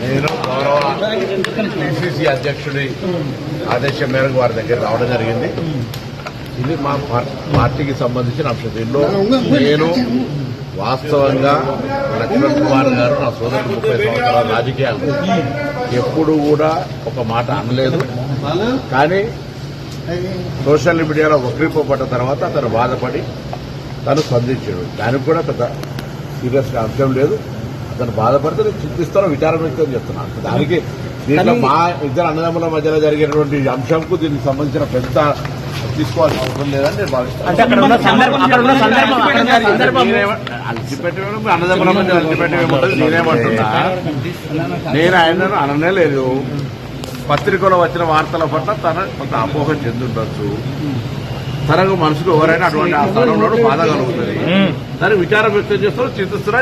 నేను గౌరవ పిసిసి అధ్యక్షుడి ఆదేశం మేరకు వారి దగ్గర రావడం జరిగింది. ఇది మా పార్టీకి సంబంధించిన అంశం. దీనిలో నేను వాస్తవంగా లక్ష్మణ్ కుమార్ గారు నా సోదరుడు 30 సంవత్సరాల రాజకీయాలు ఎప్పుడు కూడా ఒక మాట అనలేదు. కానీ సోషల్ మీడియాలో వక్రీపడ్డ తర్వాత అతను బాధపడి తను స్పందించాడు. దానికి కూడా పెద్ద సీరియస్గా అంశం లేదు. అతను బాధపడితే నేను చింతిస్తాను, విచారం వ్యక్తం చేస్తున్నాను. దానికి దీంట్లో మా ఇద్దరు అన్నదమ్ముల మధ్యలో జరిగినటువంటి అంశంకు దీనికి సంబంధించిన పెద్ద తీసుకోవాల్సిన అవసరం లేదని నేను భావిస్తాను. అన్నదమ్ముల మధ్య అల్టిపెట్టేమంటుంది నేనేమంటున్నా, నేను ఆయనను అననే లేదు. పత్రికలో వచ్చిన వార్తల పట్ల తన కొంత అపోహ చెందుండొచ్చు. తనకు మనసుకు ఎవరైనా అటువంటి ఆ స్థానంలో బాధ కలుగుతుంది. దానికి విచారం వ్యక్తం చేస్తూ చింతిస్తున్నా.